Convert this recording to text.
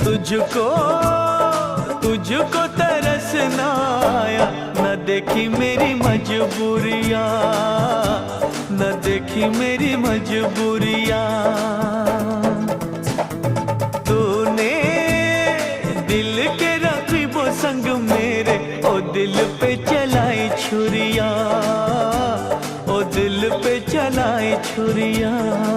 तुझको तुझको तरस ना आया, न देखी मेरी मजबूरियाँ, न देखी मेरी मजबूरियाँ। तूने दिल के रकीबों संग मेरे ओ दिल पे चलाई छुरियाँ, ओ दिल पे चलाई छुरियाँ।